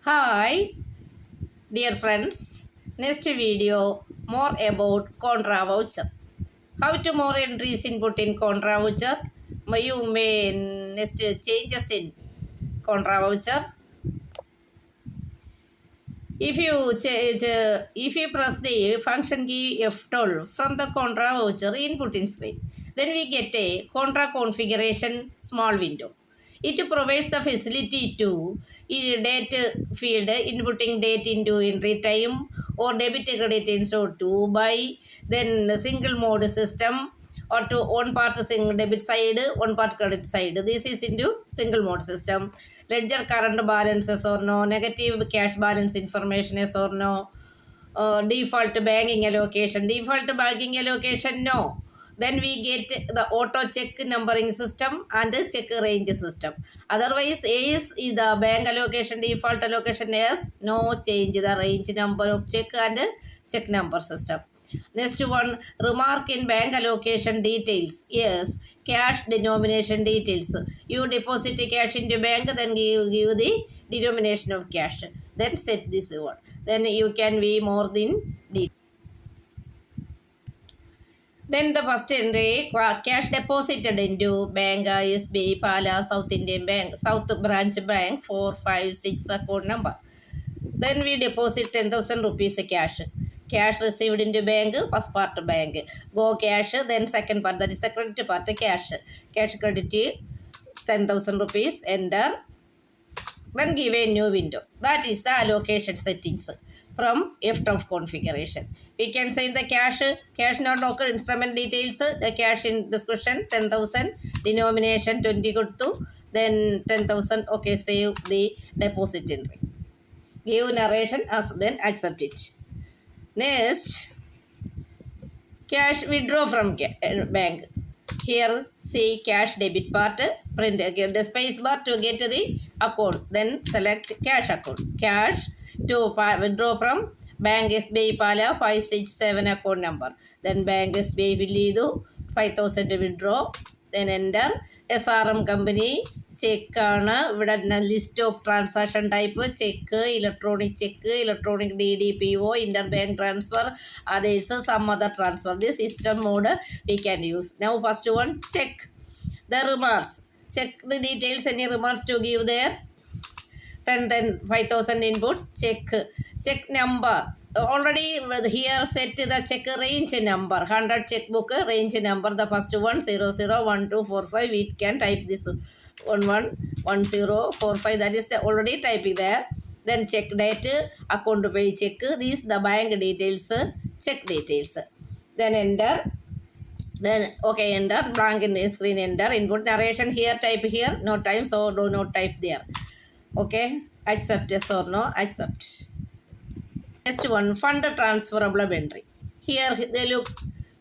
Hi, dear friends. Next video more about contra voucher. How to more entries input in contra voucher? You may next changes in contra voucher. If you press the function key F12 from the contra voucher input in screen, then we get a contra configuration small window. It provides the facility to date field inputting date into entry time or debit credit instead to buy, then single mode system or to one part single debit side, one part credit side. This is into single mode system. Ledger current balances or no, negative cash balance information is or no, default banking allocation no. Then we get the auto check numbering system and the check range system. Otherwise, A is the bank allocation, default allocation is no change the range number of check and check number system. Next one, remark in bank allocation details. Yes, cash denomination details. You deposit the cash into bank, then give the denomination of cash. Then set this one. Then you can be more than details. Then the first entry, cash deposited into bank ISB, Pala, South Indian Bank, South Branch Bank, 456 account number. Then we deposit 10,000 rupees cash. Cash received into bank, first part bank. Go cash, then second part, that is the credit part, cash. Cash credit 10,000 rupees, enter. Then give a new window. That is the allocation settings from F12 configuration. We can say the cash not occur instrument details, the cash in description 10,000, denomination 20 to, then 10,000, okay, save the deposit entry. Give narration as then accept it. Next, cash withdraw from bank. Here see cash debit part, print again the space bar to get the account. Then select cash account. Cash to withdraw from bank SBI Pala 567 account number. Then bank SBI will do 5,000 withdraw. Then enter SRM company. Check list of transaction type, check, electronic DDPO, interbank transfer, others some other transfer. This system mode we can use. Now first one, check the remarks. Check the details, any remarks to give there. Then 5,000 input, check number. Already here set the check range number, 100 checkbook range number, the first one 001245, we can type this 111045, that is the already typing there. Then check date, account pay check, these the bank details, check details. Then enter. Then okay, enter, blank in the screen, enter, input narration here, type here, no time, so do not type there. Okay, accept yes or no, accept. Next one, fund transferable entry. Here they look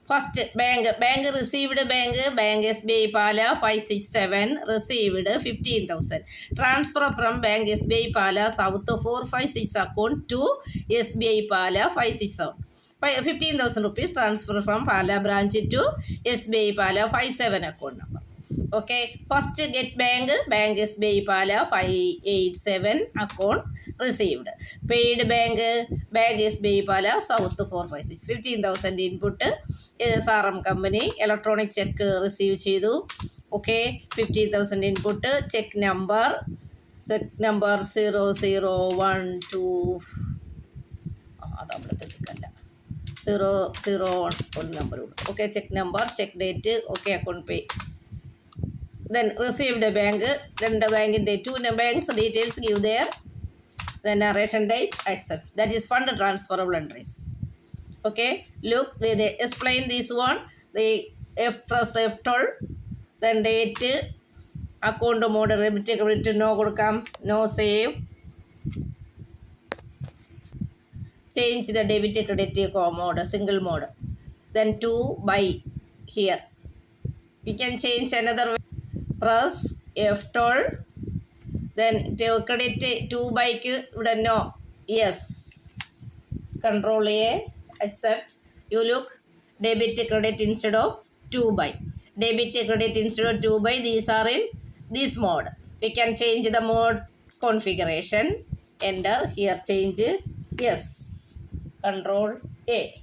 first bank received bank SBI Pala 567 received 15,000. Transfer from bank SBI Pala South 456 account to SBI Pala 567. 15,000 rupees transfer from Pala branch to SBI Pala 57 account number. Okay, first get bank SBI Pala 587 account received. Paid bank SBI Pala South 456 15,000 input. SRM company electronic check receive chedu. Okay, 15,000 input. Check number 0012. 001 number. Okay, check number, check date. Okay, account pay. Then received a bank, then the bank date, two banks details give there, then narration date, accept. That is fund transferable entries. Okay, look, they explain this one, the press F12, then date, account mode, debit no കൊടുക്കാം, no save, change the debit credit mode, single mode, then to buy here. We can change another way. Press F12, then credit 2 by no, yes, control A, accept. You look, debit credit instead of 2 by, debit credit instead of 2 by, these are in this mode. We can change the mode configuration. enter here, change yes, control A.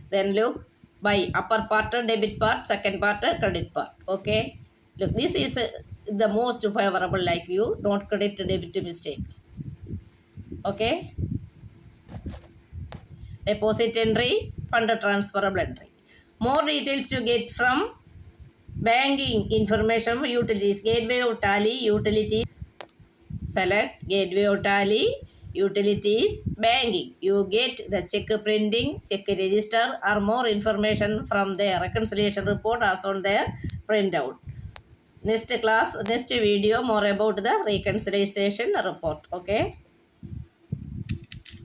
Then look, by upper part debit part, second part credit part. Okay, look, this is the most favorable, like you don't credit debit mistake. Okay, deposit entry, fund transferable entry. More details to get from banking information, utilities, gateway or tally, utilities. Select gateway or tally, utilities, banking. You get the check printing, check register, or more information from their reconciliation report as on their printout. Next class, next video, more about the reconciliation report. Okay.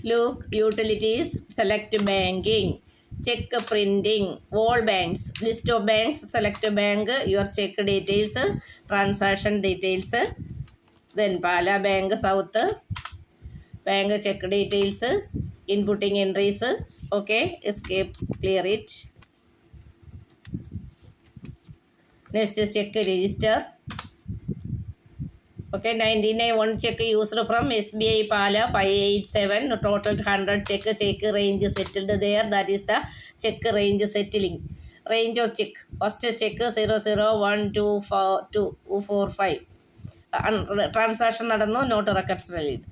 Look, utilities, select banking, check printing, all banks, list of banks, select bank, your check details, transaction details, then Pala Bank South, bank check details, inputting entries. Okay, escape, clear it. Next, check register. Okay, 99 one check used from SBI Pala 587, total 100 check range settled there. That is the check range settling. Range of check. First check 0012445. Transaction നടന്നു, not reconcile.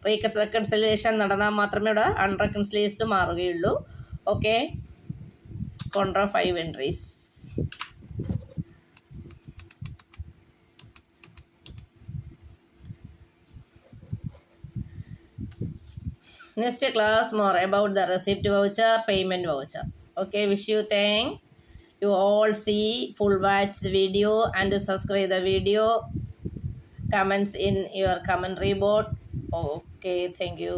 Reconciliation നടന്നാൽ മാത്രമേ ഇവിടെ unreconciled മാറുകയുള്ളൂ. Okay, contra 5 entries. Next class, more about the receipt voucher, payment voucher. Okay, wish you thank you all see full watch the video and subscribe the video. Comments in your commentary board. Okay, thank you.